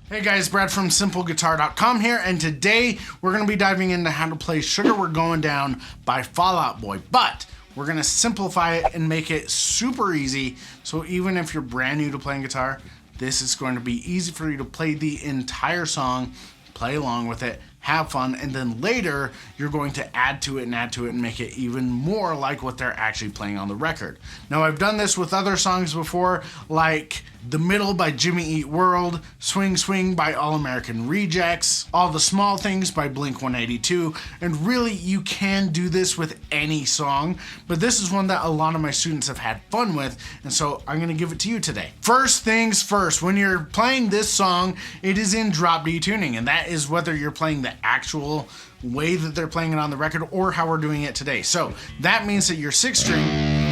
Hey guys, Brad from simpleguitar.com here, and today we're going to be diving into how to play Sugar We're Going Down by Fall Out Boy, but we're going to simplify it and make it super easy, so even if you're brand new to playing guitar, this is going to be easy for you to play the entire song, play along with it, have fun, and then later you're going to add to it and make it even more like what they're actually playing on the record. Now, I've done this with other songs before, like The Middle by Jimmy Eat World, Swing Swing by All American Rejects, All the Small Things by Blink-182, and really you can do this with any song, but this is one that a lot of my students have had fun with, and so I'm going to give it to you today. First things first, when you're playing this song, it is in drop D tuning, and that is whether you're playing the actual way that they're playing it on the record or how we're doing it today. So that means that your sixth string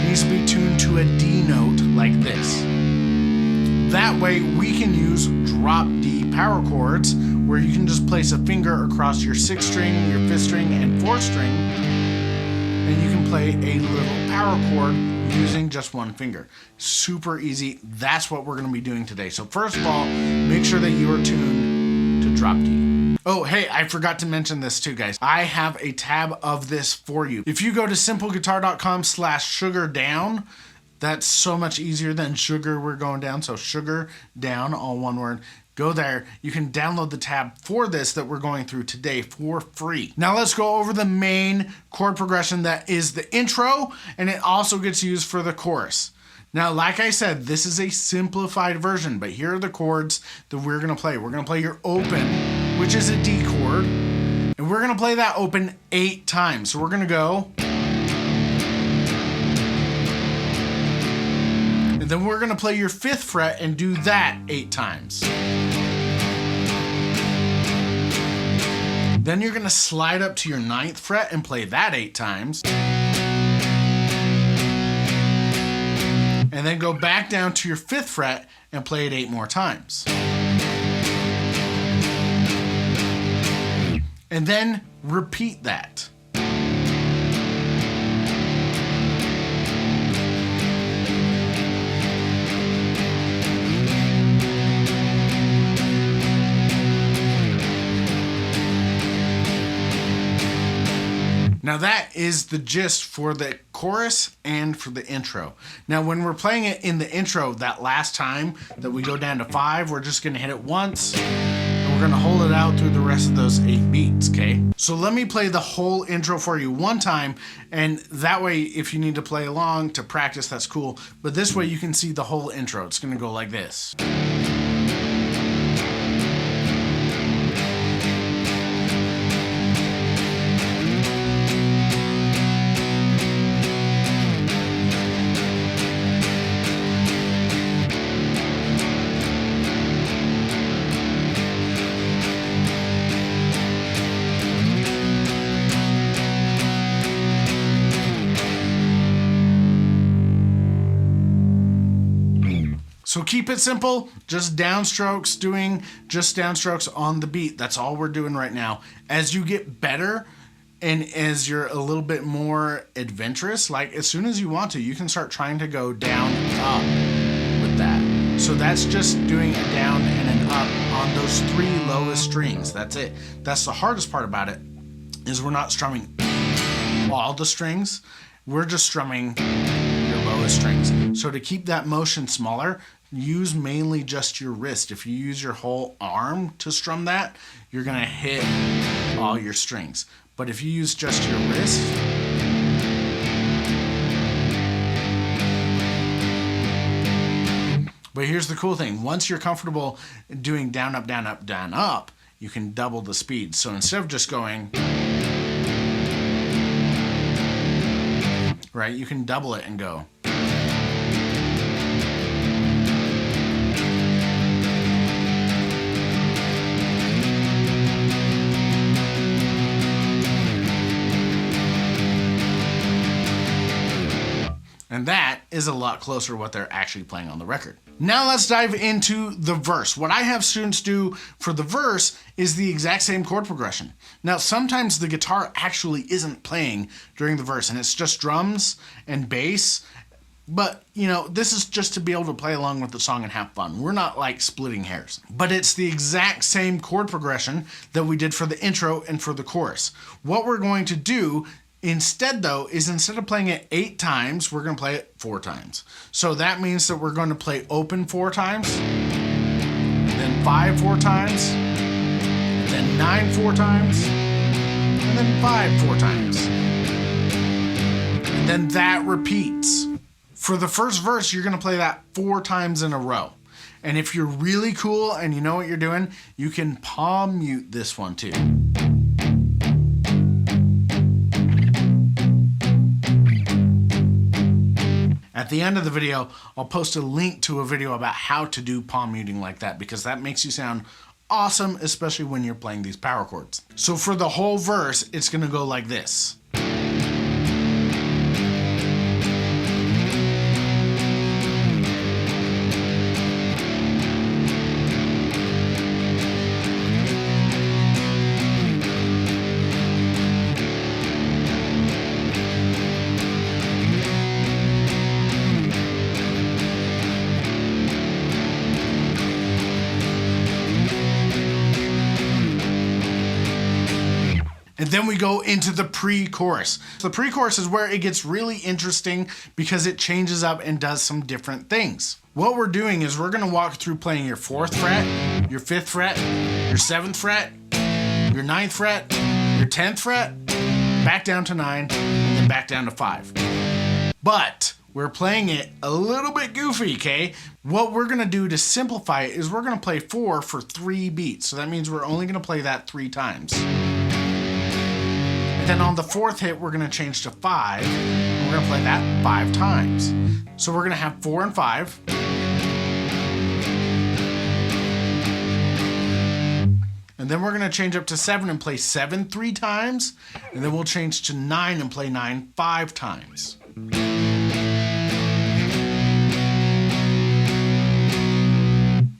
needs to be tuned to a D note like this. That way we can use drop D power chords where you can just place a finger across your sixth string, your fifth string, and fourth string, and you can play a little power chord using just one finger. Super easy. That's what we're going to be doing today. So first of all, make sure that you are tuned to drop D. Oh, hey, I forgot to mention this too, guys. I have a tab of this for you. If you go to simpleguitar.com/sugardown, that's so much easier than Sugar We're Going Down. So Sugar Down, all one word. Go there. You can download the tab for this that we're going through today for free. Now let's go over the main chord progression that is the intro, and it also gets used for the chorus. Now, like I said, this is a simplified version, but here are the chords that we're going to play. We're going to play your open, which is a D chord, and we're going to play that open 8 times. So we're going to go, and then we're going to play your 5th fret and do that 8 times. Then you're going to slide up to your 9th fret and play that 8 times. And then go back down to your 5th fret and play it 8 more times. And then repeat that. Now that is the gist for the chorus and for the intro. Now when we're playing it in the intro, that last time that we go down to 5, we're just going to hit it once, and we're going to hold it out through the rest of those 8 beats, okay? So let me play the whole intro for you one time, and that way if you need to play along to practice, that's cool. But this way you can see the whole intro. It's going to go like this. So keep it simple, just downstrokes, doing just downstrokes on the beat. That's all we're doing right now. As you get better and as you're a little bit more adventurous, like as soon as you want to, you can start trying to go down and up with that. So that's just doing a down and an up on those 3 lowest strings. That's it. That's the hardest part about it, is we're not strumming all the strings. We're just strumming your lowest strings. So to keep that motion smaller, use mainly just your wrist. If you use your whole arm to strum that, you're going to hit all your strings. But if you use just your wrist, but here's the cool thing. Once you're comfortable doing down, up, down, up, down, up, you can double the speed. So instead of just going, right, you can double it and go. And that is a lot closer to what they're actually playing on the record. Now let's dive into the verse. What I have students do for the verse is the exact same chord progression. Now sometimes the guitar actually isn't playing during the verse and it's just drums and bass But, you know, this is just to be able to play along with the song and have fun. We're not like splitting hairs. But it's the exact same chord progression that we did for the intro and for the chorus. What we're going to do instead, though, is instead of playing it 8 times, we're going to play it 4 times. So that means that we're going to play open 4 times, then 5 4 times, then 9 4 times, and then 5 4 times. And then that repeats. For the first verse, you're going to play that 4 times in a row. And if you're really cool and you know what you're doing, you can palm mute this one too. At the end of the video, I'll post a link to a video about how to do palm muting like that, because that makes you sound awesome, especially when you're playing these power chords. So for the whole verse, it's going to go like this. And then we go into the pre-chorus. The pre-chorus is where it gets really interesting because it changes up and does some different things. What we're doing is we're going to walk through playing your 4th fret, your 5th fret, your 7th fret, your 9th fret, your 10th fret, back down to 9, and then back down to 5. But we're playing it a little bit goofy, okay? What we're going to do to simplify it is we're going to play 4 for 3 beats. So that means we're only going to play that 3 times. And then on the 4th hit, we're going to change to 5. And we're going to play that 5 times. So we're going to have 4 and 5. And then we're going to change up to 7 and play 7 3 times. And then we'll change to 9 and play 9 5 times.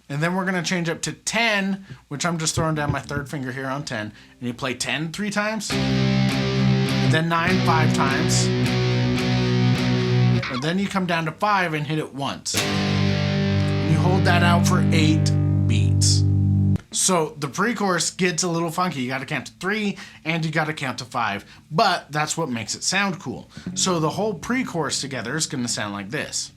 And then we're going to change up to 10, which I'm just throwing down my 3rd finger here on 10. And you play 10 3 times. And then 9 5 times. And then you come down to 5 and hit it once. And you hold that out for 8 beats. So the pre-chorus gets a little funky. You got to count to 3 and you got to count to 5. But that's what makes it sound cool. So the whole pre-chorus together is going to sound like this.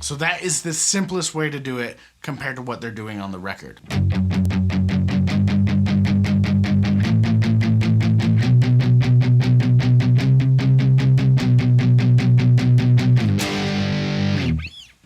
So that is the simplest way to do it compared to what they're doing on the record.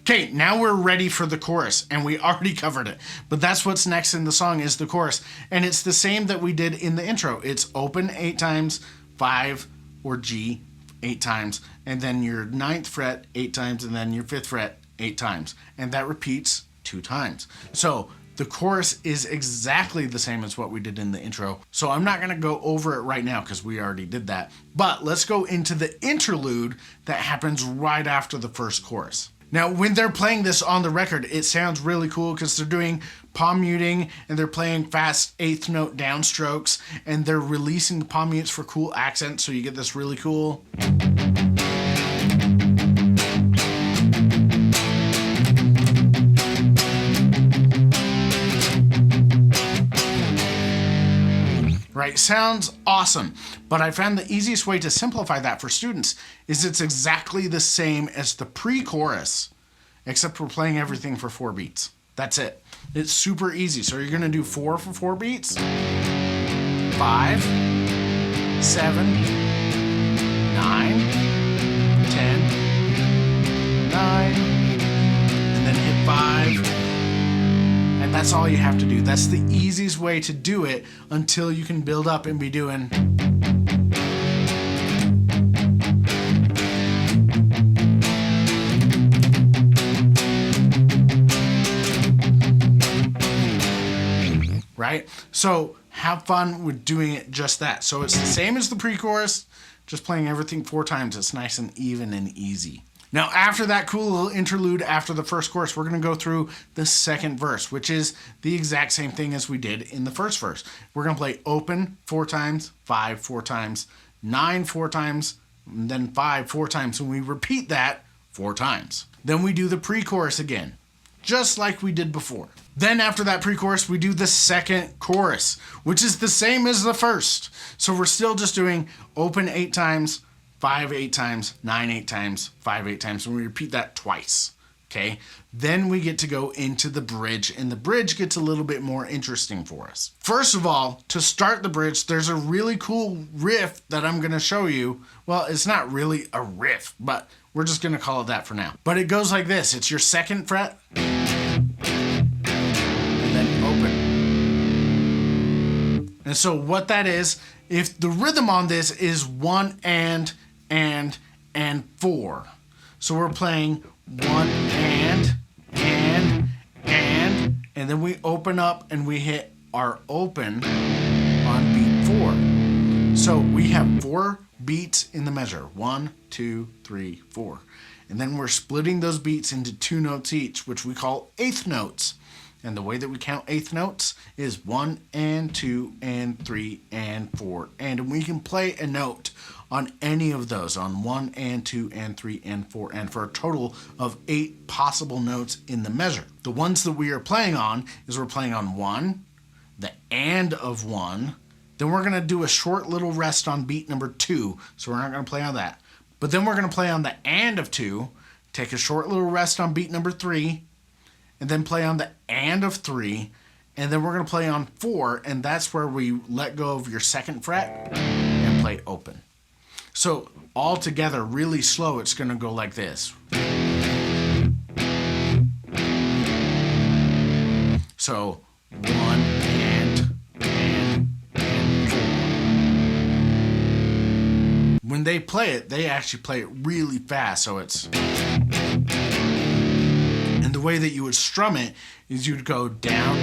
Okay, now we're ready for the chorus, and we already covered it. But that's what's next in the song is the chorus. And it's the same that we did in the intro. It's open 8 times, 5 or G 8 times, and then your 9th fret 8 times, and then your 5th fret 8 times, and that repeats 2 times. So the chorus is exactly the same as what we did in the intro. So I'm not going to go over it right now because we already did that. But let's go into the interlude that happens right after the first chorus. Now, when they're playing this on the record, it sounds really cool because they're doing palm muting and they're playing fast 8th note downstrokes and they're releasing the palm mutes for cool accents. So you get this really cool. Right, sounds awesome, but I found the easiest way to simplify that for students is it's exactly the same as the pre-chorus, except we're playing everything for 4 beats. That's it. It's super easy. So you're gonna do 4 for 4 beats, 5, 7, 9, 10, 9, and then hit 5. And that's all you have to do. That's the easiest way to do it until you can build up and be doing. Right? So have fun with doing it just that. So it's the same as the pre-chorus, just playing everything 4 times. It's nice and even and easy. Now, after that cool little interlude after the first chorus, we're going to go through the second verse, which is the exact same thing as we did in the first verse. We're going to play open 4 times, 5 4 times, 9 4 times, and then 5 4 times, and we repeat that 4 times. Then we do the pre-chorus again, just like we did before. Then after that pre-chorus, we do the second chorus, which is the same as the first. So we're still just doing open 8 times, 5 8 times, 9 8 times, 5 8 times, and we repeat that twice. Okay? Then we get to go into the bridge, and the bridge gets a little bit more interesting for us. First of all, to start the bridge, there's a really cool riff that I'm going to show you. Well, it's not really a riff, but we're just going to call it that for now. But it goes like this. It's your second fret, and then open. And so what that is, if the rhythm on this is 1 and 4. So we're playing 1 and then we open up and we hit our open on beat 4. So we have 4 beats in the measure. 1, 2, 3, 4. And then we're splitting those beats into 2 notes each, which we call eighth notes. And the way that we count eighth notes is 1 and 2 and 3 and 4. And we can play a note on any of those, on 1 and 2 and 3 and 4, and for a total of 8 possible notes in the measure. The ones that we are playing on is we're playing on 1, the and of 1, then we're going to do a short little rest on beat number 2, so we're not going to play on that. But then we're going to play on the and of 2, take a short little rest on beat number 3, and then play on the and of 3, and then we're going to play on 4, and that's where we let go of your second fret and play open. So all together, really slow, it's going to go like this. So 1 and 4. When they play it, they actually play it really fast, so it's... And the way that you would strum it is you'd go down,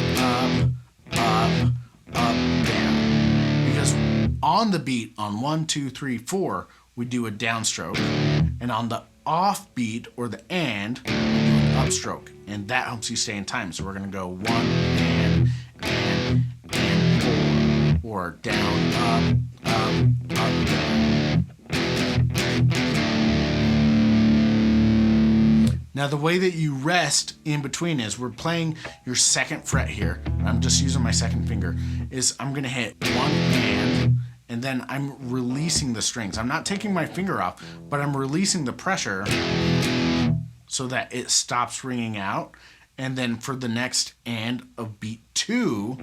up, down. Because on the beat, on 1, 2, 3, 4, we do a downstroke. And on the off beat, or the and, we do an upstroke. And that helps you stay in time. So we're going to go 1 and 4. Or down, up, down. Now the way that you rest in between is we're playing your second fret here. I'm just using my second finger. Is I'm gonna hit 1 and then I'm releasing the strings. I'm not taking my finger off, but I'm releasing the pressure so that it stops ringing out. And then for the next and of beat 2,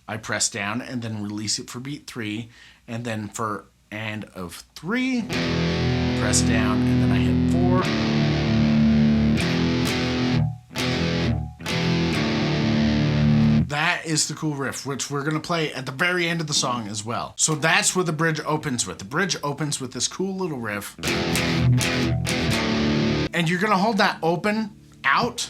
I press down and then release it for beat 3. And then for and of 3, press down and then I hit 4. That is the cool riff, which we're going to play at the very end of the song as well. So that's what the bridge opens with. The bridge opens with this cool little riff. And you're going to hold that open out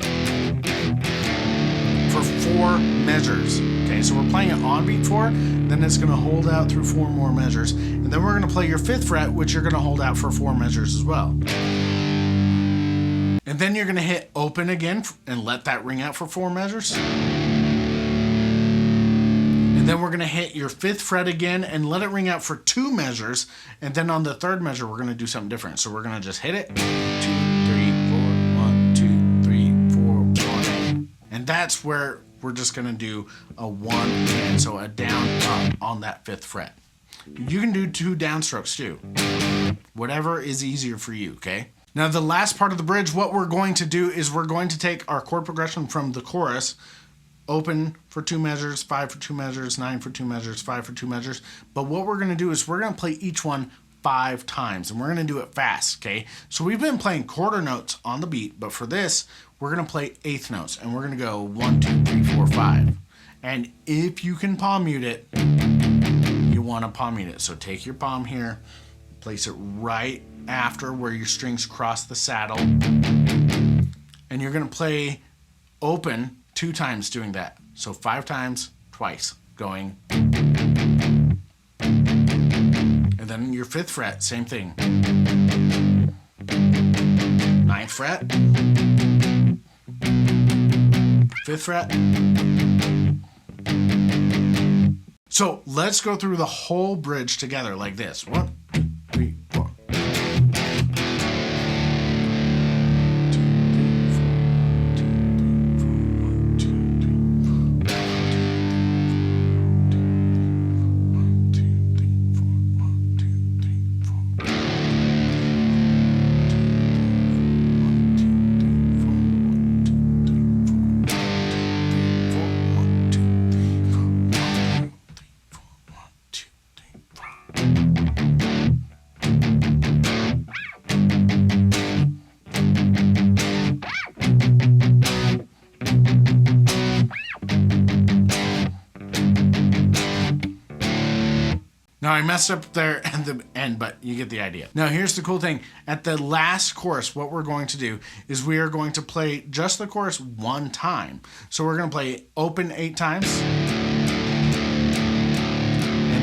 for 4 measures. Okay, so we're playing it on beat 4, then it's going to hold out through 4 more measures. And then we're going to play your 5th fret, which you're going to hold out for 4 measures as well. And then you're going to hit open again and let that ring out for 4 measures. And then we're going to hit your 5th fret again and let it ring out for 2 measures. And then on the 3rd measure, we're going to do something different. So we're going to just hit it. 2, 3, 4, 1, 2, 3, 4, 1. And that's where we're just going to do a 1 and so a down up on that 5th fret. You can do 2 downstrokes too. Whatever is easier for you, okay? Now the last part of the bridge, what we're going to do is we're going to take our chord progression from the chorus, open for 2 measures, 5 for 2 measures, 9 for 2 measures, 5 for 2 measures. But what we're going to do is we're going to play each one 5 times, and we're going to do it fast, okay? So we've been playing quarter notes on the beat, but for this, we're going to play eighth notes, and we're going to go 1, 2, 3, 4, 5. And if you can palm mute it, you want to palm mute it. So take your palm here, place it right after where your strings cross the saddle, and you're going to play open 2 times doing that. So 5 times, twice, going. And then your 5th fret, same thing. 9th fret, 5th fret. So let's go through the whole bridge together like this. 1, 2, 3, 4. Now I messed up there at the end, but you get the idea. Now here's the cool thing. At the last chorus, what we're going to do is we are going to play just the chorus one time. So we're going to play open 8 times, and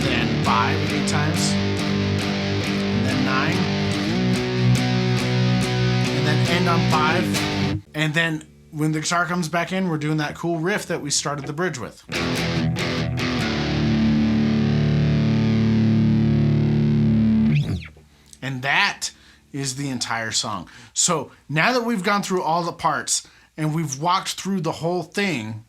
then 5 8 times, and then 9, and then end on 5. And then when the guitar comes back in, we're doing that cool riff that we started the bridge with. And that is the entire song. So now that we've gone through all the parts and we've walked through the whole thing,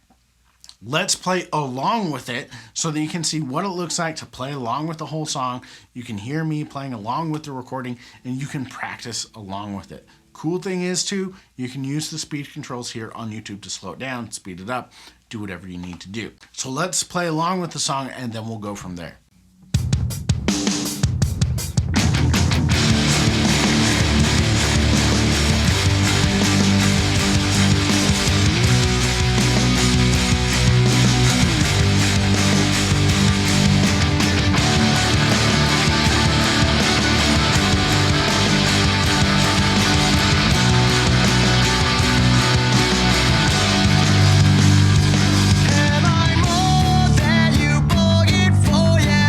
let's play along with it so that you can see what it looks like to play along with the whole song. You can hear me playing along with the recording, and you can practice along with it. Cool thing is too, you can use the speed controls here on YouTube to slow it down, speed it up, do whatever you need to do. So let's play along with the song and then we'll go from there. Am I more than you bargained for? Yeah.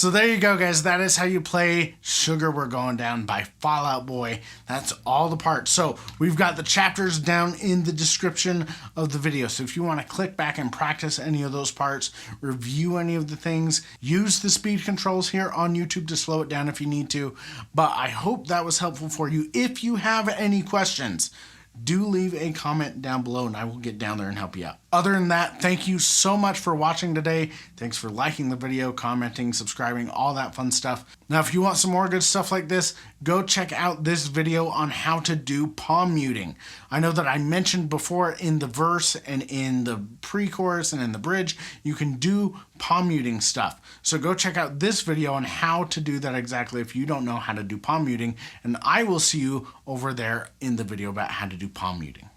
So there you go, guys. That is how you play Sugar We're Going Down by Fall Out Boy. That's all the parts. So we've got the chapters down in the description of the video. So if you want to click back and practice any of those parts, review any of the things, use the speed controls here on YouTube to slow it down if you need to. But I hope that was helpful for you. If you have any questions, do leave a comment down below and I will get down there and help you out. Other than that, thank you so much for watching today. Thanks for liking the video, commenting, subscribing, all that fun stuff. Now, if you want some more good stuff like this, go check out this video on how to do palm muting. I know that I mentioned before in the verse and in the pre-chorus and in the bridge, you can do palm muting stuff. So go check out this video on how to do that exactly if you don't know how to do palm muting, and I will see you over there in the video about how to do palm muting.